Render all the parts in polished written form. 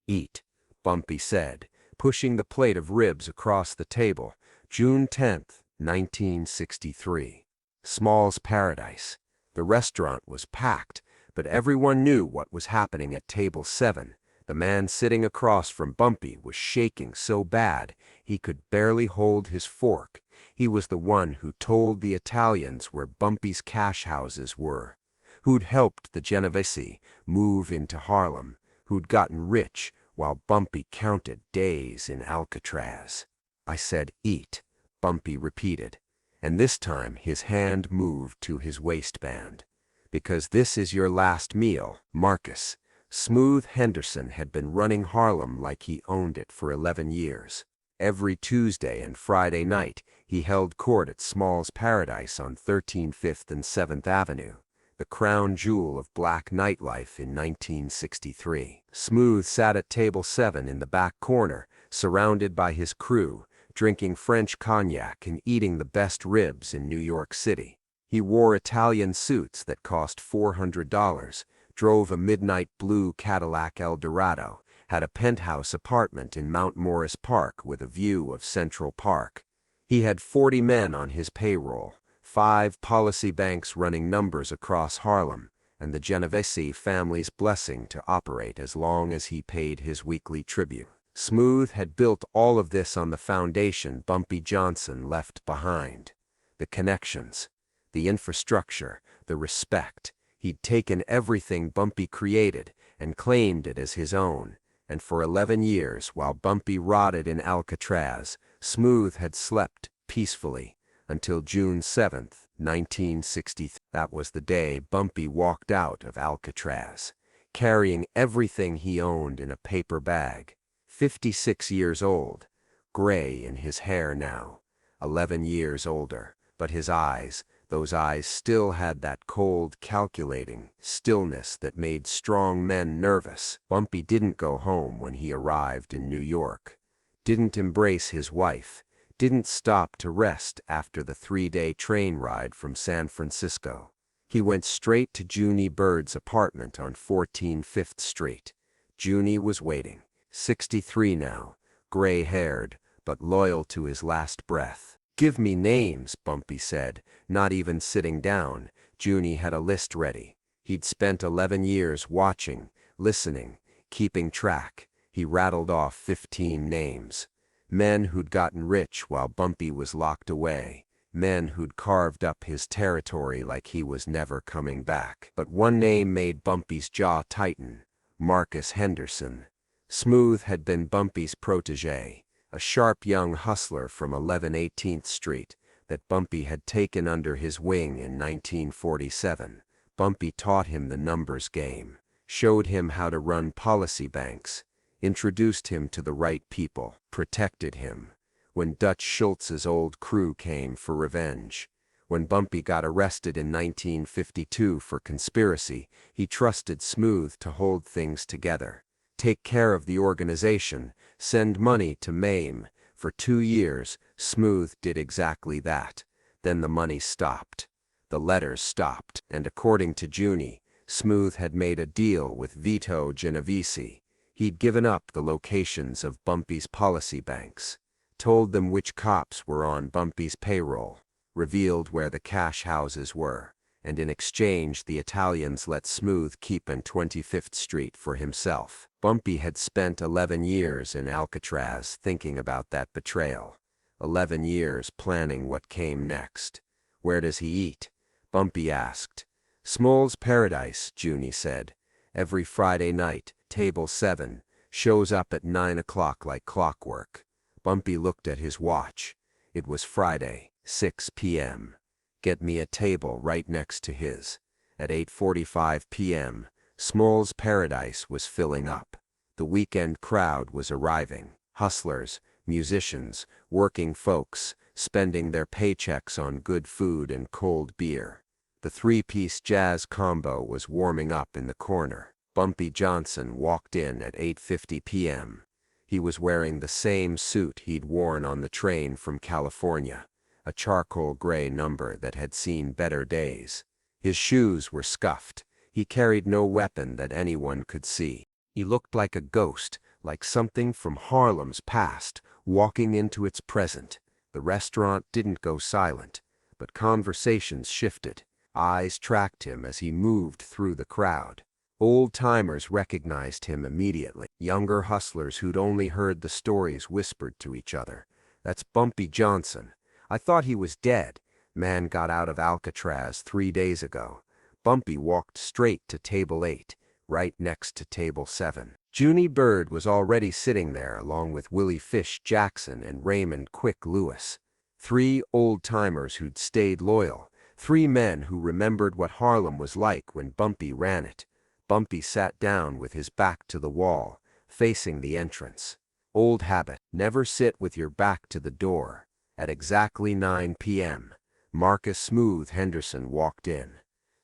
"Eat," Bumpy said, pushing the plate of ribs across the table. June 10th, 1963. Small's Paradise. The restaurant was packed, but everyone knew what was happening at table 7. The man sitting across from Bumpy was shaking so bad he could barely hold his fork. He was the one who told the Italians where Bumpy's cash houses were, who'd helped the Genovese move into Harlem, who'd gotten rich while Bumpy counted days in Alcatraz. "I said eat," Bumpy repeated, and this time his hand moved to his waistband. "Because this is your last meal, Marcus." Smooth Henderson had been running Harlem like he owned it for 11 years. Every Tuesday and Friday night, he held court at Small's Paradise on 13th, 5th, and 7th Avenue, the crown jewel of black nightlife in 1963. Smooth sat at table 7 in the back corner, surrounded by his crew, drinking French cognac and eating the best ribs in New York City. He wore Italian suits that cost $400, drove a midnight blue Cadillac Eldorado, had a penthouse apartment in Mount Morris Park with a view of Central Park. He had 40 men on his payroll, 5 policy banks running numbers across Harlem, and the Genovese family's blessing to operate as long as he paid his weekly tribute. Smooth had built all of this on the foundation Bumpy Johnson left behind. The connections, the infrastructure, the respect. He'd taken everything Bumpy created and claimed it as his own, and for 11 years, while Bumpy rotted in Alcatraz, Smooth had slept peacefully until June 7th, 1963. That was the day Bumpy walked out of Alcatraz, carrying everything he owned in a paper bag. 56 years old, gray in his hair now, 11 years older, but his eyes, those eyes still had that cold, calculating stillness that made strong men nervous. Bumpy didn't go home when he arrived in New York, didn't embrace his wife, didn't stop to rest after the 3-day train ride from San Francisco. He went straight to Junie Bird's apartment on 14 Fifth Street. Junie was waiting, 63 now, gray-haired, but loyal to his last breath. "Give me names," Bumpy said, not even sitting down. Junie had a list ready. He'd spent 11 years watching, listening, keeping track. He rattled off 15 names. Men who'd gotten rich while Bumpy was locked away. Men who'd carved up his territory like he was never coming back. But one name made Bumpy's jaw tighten: Marcus Henderson. Smooth had been Bumpy's protégé, a sharp young hustler from 11 18th Street that Bumpy had taken under his wing in 1947. Bumpy taught him the numbers game, showed him how to run policy banks, introduced him to the right people, protected him. When Dutch Schultz's old crew came for revenge, when Bumpy got arrested in 1952 for conspiracy, he trusted Smooth to hold things together, take care of the organization, send money to Mame. For 2 years, Smooth did exactly that. Then the money stopped. The letters stopped, and according to Junie, Smooth had made a deal with Vito Genovese. He'd given up the locations of Bumpy's policy banks, told them which cops were on Bumpy's payroll, revealed where the cash houses were, and in exchange the Italians let Smooth keep on 25th Street for himself. Bumpy had spent 11 years in Alcatraz thinking about that betrayal, 11 years planning what came next. "Where does he eat?" Bumpy asked. "Small's Paradise," Junie said. "Every Friday night, table 7, shows up at 9 o'clock like clockwork." Bumpy looked at his watch. It was Friday, 6 p.m. "Get me a table right next to his." At 8:45 p.m., Small's Paradise was filling up. The weekend crowd was arriving. Hustlers, musicians, working folks, spending their paychecks on good food and cold beer. The 3-piece jazz combo was warming up in the corner. Bumpy Johnson walked in at 8:50 p.m. He was wearing the same suit he'd worn on the train from California, a charcoal gray number that had seen better days. His shoes were scuffed. He carried no weapon that anyone could see. He looked like a ghost, like something from Harlem's past, walking into its present. The restaurant didn't go silent, but conversations shifted. Eyes tracked him as he moved through the crowd. Old-timers recognized him immediately. Younger hustlers who'd only heard the stories whispered to each other, "That's Bumpy Johnson. I thought he was dead. Man got out of Alcatraz 3 days ago." Bumpy walked straight to table 8, right next to table 7. Junie Bird was already sitting there along with Willie Fish Jackson and Raymond Quick Lewis. 3 old-timers who'd stayed loyal. 3 men who remembered what Harlem was like when Bumpy ran it. Bumpy sat down with his back to the wall, facing the entrance. Old habit, never sit with your back to the door. At exactly 9 p.m., Marcus "Smooth" Henderson walked in.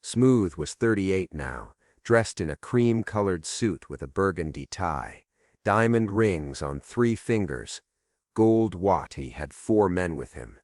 Smooth was 38 now, dressed in a cream-colored suit with a burgundy tie, diamond rings on 3 fingers, gold watch. He had 4 men with him,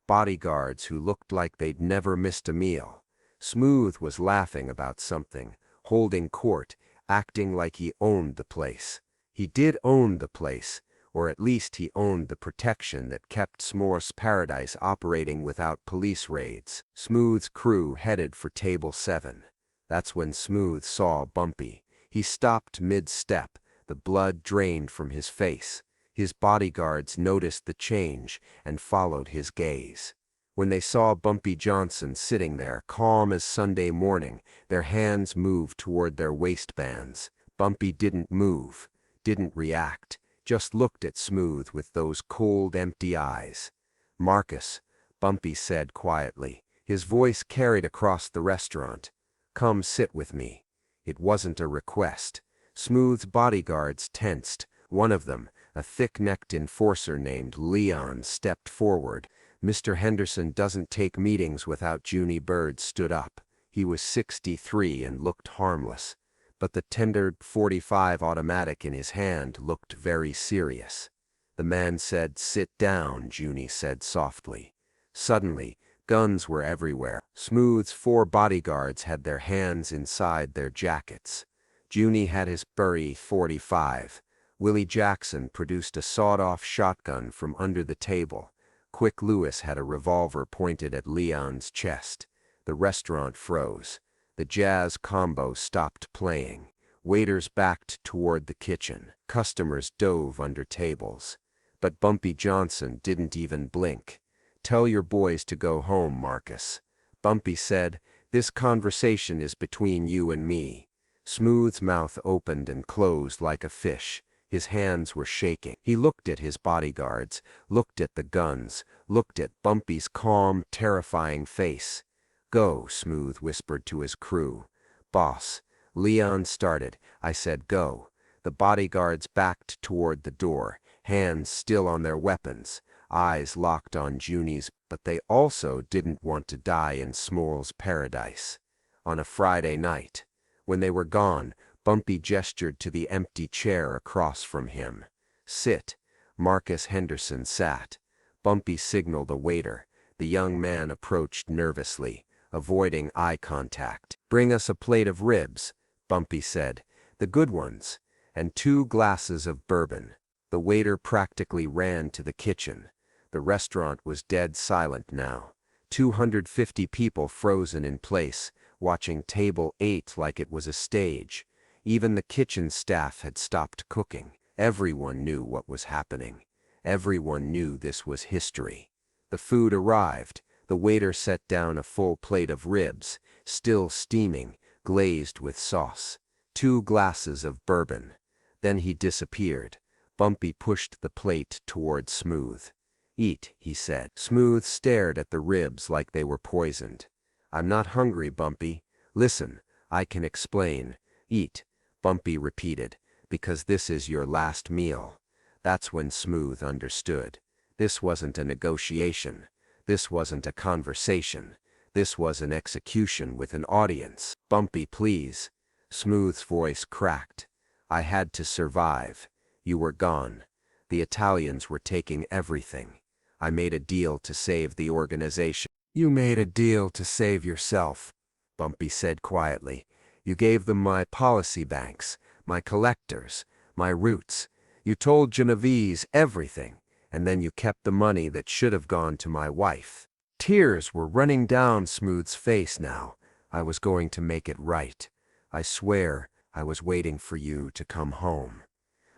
bodyguards who looked like they'd never missed a meal. Smooth was laughing about something, holding court, acting like he owned the place. He did own the place, or at least he owned the protection that kept S'more's Paradise operating without police raids. Smooth's crew headed for table 7. That's when Smooth saw Bumpy. He stopped mid-step, the blood drained from his face. His bodyguards noticed the change and followed his gaze. When they saw Bumpy Johnson sitting there, calm as Sunday morning, their hands moved toward their waistbands. Bumpy didn't move, didn't react, just looked at Smooth with those cold, empty eyes. "Marcus," Bumpy said quietly. His voice carried across the restaurant. "Come sit with me." It wasn't a request. Smooth's bodyguards tensed. One of them, a thick-necked enforcer named Leon, stepped forward. "Mr. Henderson doesn't take meetings without." Junie Bird stood up. He was 63 and looked harmless, but the tender .45 automatic in his hand looked very serious. The man said, "Sit down," Junie said softly. Suddenly, guns were everywhere. Smooth's 4 bodyguards had their hands inside their jackets. Junie had his Bury .45. Willie Jackson produced a sawed-off shotgun from under the table. Quick Lewis had a revolver pointed at Leon's chest. The restaurant froze. The jazz combo stopped playing. Waiters backed toward the kitchen. Customers dove under tables. But Bumpy Johnson didn't even blink. "Tell your boys to go home, Marcus." Bumpy said, "This conversation is between you and me." Smooth's mouth opened and closed like a fish. His hands were shaking. He looked at his bodyguards, looked at the guns, looked at Bumpy's calm, terrifying face. "Go," Smooth whispered to his crew. "Boss." Leon started. "I said go." The bodyguards backed toward the door, hands still on their weapons, eyes locked on Junie's, but they also didn't want to die in S'more's Paradise. On a Friday night. When they were gone, Bumpy gestured to the empty chair across from him. "Sit." Marcus Henderson sat. Bumpy signaled a waiter. The young man approached nervously, avoiding eye contact. "Bring us a plate of ribs," Bumpy said. "The good ones. And 2 glasses of bourbon." The waiter practically ran to the kitchen. The restaurant was dead silent now. 250 people frozen in place, watching table 8 like it was a stage. Even the kitchen staff had stopped cooking. Everyone knew what was happening. Everyone knew this was history. The food arrived. The waiter set down a full plate of ribs, still steaming, glazed with sauce. 2 glasses of bourbon. Then he disappeared. Bumpy pushed the plate toward Smooth. "Eat," he said. Smooth stared at the ribs like they were poisoned. "I'm not hungry, Bumpy. Listen, I can explain." "Eat," Bumpy repeated, "because this is your last meal." That's when Smooth understood. This wasn't a negotiation. This wasn't a conversation. This was an execution with an audience. "Bumpy, please." Smooth's voice cracked. "I had to survive. You were gone. The Italians were taking everything. I made a deal to save the organization." "You made a deal to save yourself," Bumpy said quietly. "You gave them my policy banks, my collectors, my roots. You told Genovese everything, and then you kept the money that should have gone to my wife." Tears were running down Smooth's face now. "I was going to make it right. I swear I was waiting for you to come home.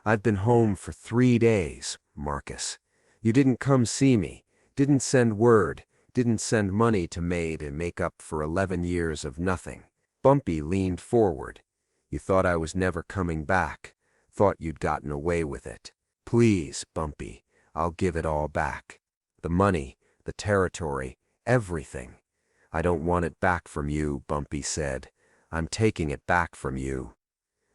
I've been home for 3 days, Marcus. You didn't come see me, didn't send word, didn't send money to Maid and make up for 11 years of nothing." Bumpy leaned forward. "You thought I was never coming back, thought you'd gotten away with it. Please, Bumpy, I'll give it all back. The money, the territory, everything. I don't want it back from you," Bumpy said. "I'm taking it back from you."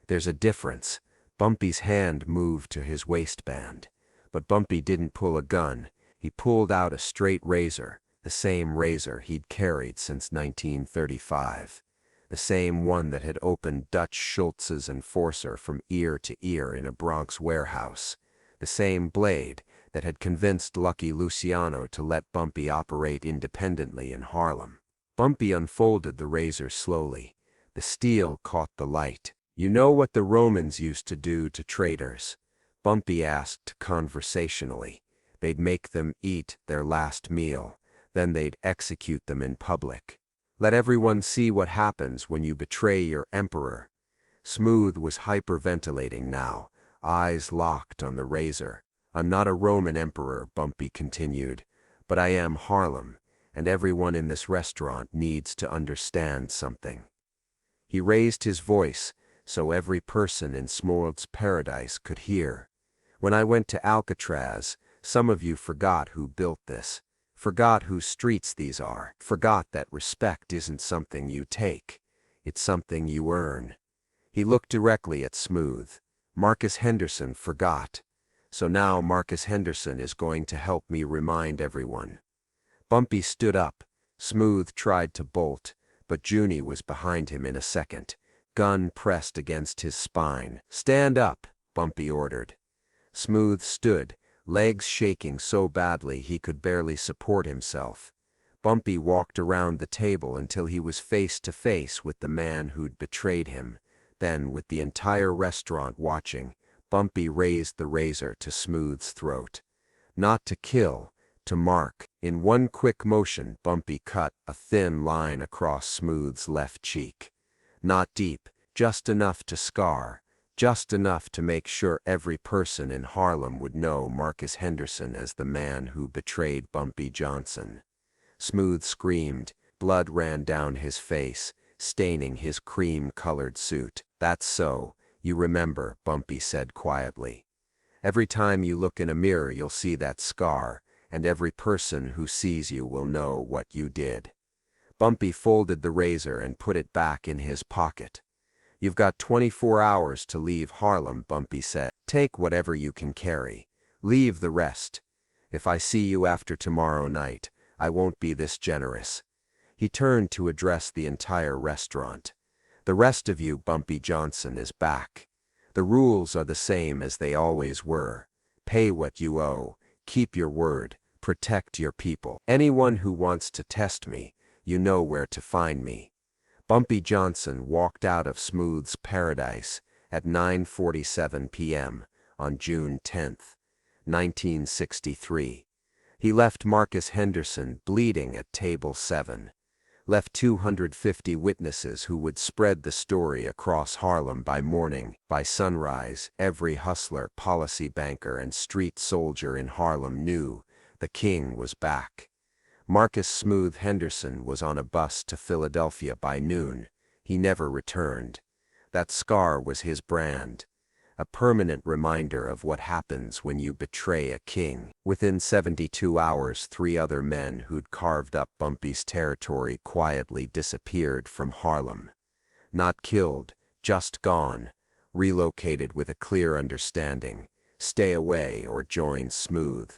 "There's a difference." Bumpy's hand moved to his waistband. But Bumpy didn't pull a gun. He pulled out a straight razor, the same razor he'd carried since 1935. The same one that had opened Dutch Schultz's enforcer from ear to ear in a Bronx warehouse. The same blade that had convinced Lucky Luciano to let Bumpy operate independently in Harlem. Bumpy unfolded the razor slowly. The steel caught the light. "You know what the Romans used to do to traitors?" Bumpy asked conversationally. "They'd make them eat their last meal, then they'd execute them in public. Let everyone see what happens when you betray your emperor." Smooth was hyperventilating now, eyes locked on the razor. "I'm not a Roman emperor," Bumpy continued, "but I am Harlem, and everyone in this restaurant needs to understand something." He raised his voice so every person in Smooth's paradise could hear. "When I went to Alcatraz, some of you forgot who built this, forgot whose streets these are, forgot that respect isn't something you take, it's something you earn." He looked directly at Smooth. "Marcus Henderson forgot. So now Marcus Henderson is going to help me remind everyone." Bumpy stood up. Smooth tried to bolt, but Junie was behind him in a second, gun pressed against his spine. "Stand up," Bumpy ordered. Smooth stood, legs shaking so badly he could barely support himself. Bumpy walked around the table until he was face to face with the man who'd betrayed him. Then, with the entire restaurant watching, Bumpy raised the razor to Smooth's throat. Not to kill, to mark. In one quick motion, Bumpy cut a thin line across Smooth's left cheek. Not deep, just enough to scar, just enough to make sure every person in Harlem would know Marcus Henderson as the man who betrayed Bumpy Johnson. Smooth screamed, blood ran down his face, staining his cream-colored suit. "That's so, you remember," Bumpy said quietly. "Every time you look in a mirror you'll see that scar, and every person who sees you will know what you did." Bumpy folded the razor and put it back in his pocket. "You've got 24 hours to leave Harlem," Bumpy said. "Take whatever you can carry. Leave the rest. If I see you after tomorrow night, I won't be this generous." He turned to address the entire restaurant. "The rest of you, Bumpy Johnson is back. The rules are the same as they always were. Pay what you owe, keep your word, protect your people. Anyone who wants to test me, you know where to find me." Bumpy Johnson walked out of Smooth's paradise at 9:47 p.m. on June 10, 1963. He left Marcus Henderson bleeding at table 7. Left 250 witnesses who would spread the story across Harlem by morning. By sunrise, every hustler, policy banker, and street soldier in Harlem knew the king was back. Marcus "Smooth" Henderson was on a bus to Philadelphia by noon. He never returned. That scar was his brand, a permanent reminder of what happens when you betray a king. Within 72 hours, 3 other men who'd carved up Bumpy's territory quietly disappeared from Harlem. Not killed, just gone, relocated with a clear understanding: stay away or join Smooth.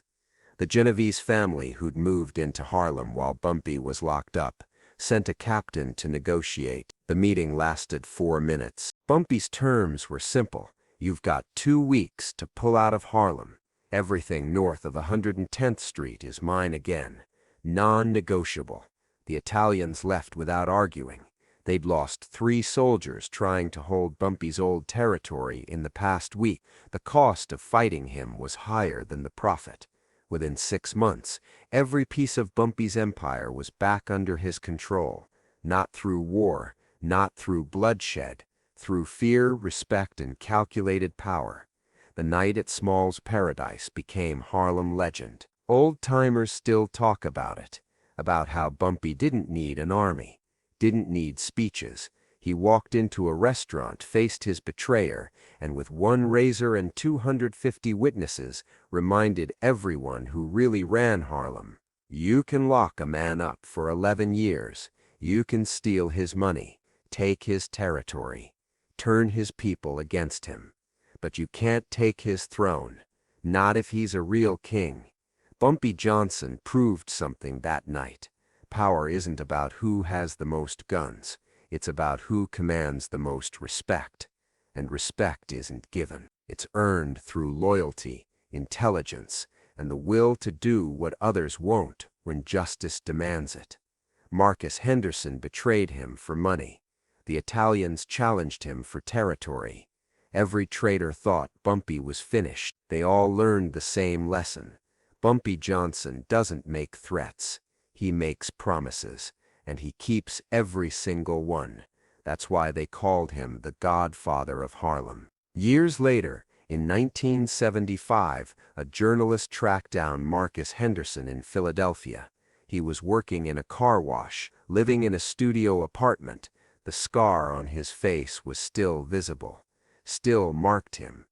The Genovese family who'd moved into Harlem while Bumpy was locked up sent a captain to negotiate. The meeting lasted 4 minutes. Bumpy's terms were simple. "You've got 2 weeks to pull out of Harlem. Everything north of 110th Street is mine again. Non-negotiable." The Italians left without arguing. They'd lost 3 soldiers trying to hold Bumpy's old territory in the past week. The cost of fighting him was higher than the profit. Within 6 months, every piece of Bumpy's empire was back under his control, not through war, not through bloodshed, through fear, respect, and calculated power. The night at Small's Paradise became Harlem legend. Old-timers still talk about it, about how Bumpy didn't need an army, didn't need speeches. He walked into a restaurant, faced his betrayer, and with 1 razor and 250 witnesses, reminded everyone who really ran Harlem. You can lock a man up for 11 years. You can steal his money, take his territory, turn his people against him. But you can't take his throne, not if he's a real king. Bumpy Johnson proved something that night. Power isn't about who has the most guns. It's about who commands the most respect. And respect isn't given. It's earned through loyalty, intelligence, and the will to do what others won't when justice demands it. Marcus Henderson betrayed him for money. The Italians challenged him for territory. Every traitor thought Bumpy was finished. They all learned the same lesson. Bumpy Johnson doesn't make threats. He makes promises, and he keeps every single one. That's why they called him the Godfather of Harlem. Years later, in 1975, a journalist tracked down Marcus Henderson in Philadelphia. He was working in a car wash, living in a studio apartment. The scar on his face was still visible, still marked him.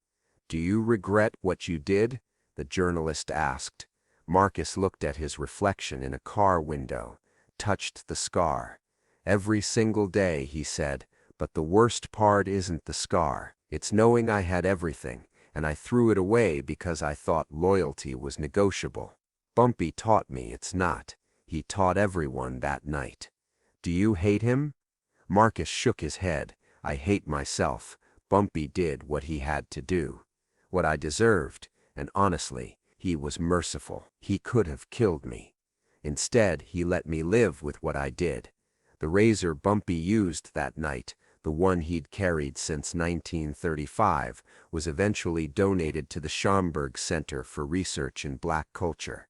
"Do you regret what you did?" the journalist asked. Marcus looked at his reflection in a car window, touched the scar. "Every single day," he said, "but the worst part isn't the scar. It's knowing I had everything, and I threw it away because I thought loyalty was negotiable. Bumpy taught me it's not. He taught everyone that night." "Do you hate him?" Marcus shook his head. "I hate myself. Bumpy did what he had to do, what I deserved, and honestly, he was merciful. He could have killed me. Instead, he let me live with what I did." The razor Bumpy used that night, the one he'd carried since 1935, was eventually donated to the Schomburg Center for Research in Black Culture.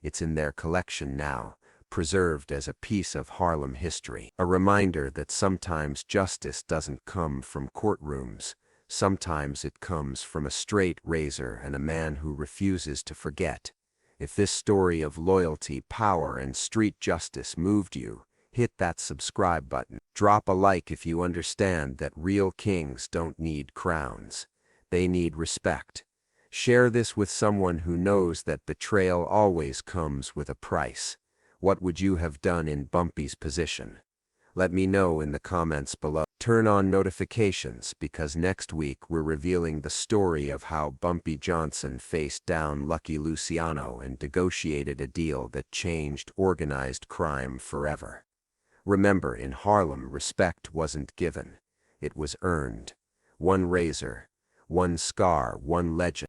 It's in their collection now, preserved as a piece of Harlem history. A reminder that sometimes justice doesn't come from courtrooms. Sometimes it comes from a straight razor and a man who refuses to forget. If this story of loyalty, power, and street justice moved you, hit that subscribe button. Drop a like if you understand that real kings don't need crowns. They need respect. Share this with someone who knows that betrayal always comes with a price. What would you have done in Bumpy's position? Let me know in the comments below. Turn on notifications because next week we're revealing the story of how Bumpy Johnson faced down Lucky Luciano and negotiated a deal that changed organized crime forever. Remember, in Harlem, respect wasn't given. It was earned. 1 razor, 1 scar, 1 legend.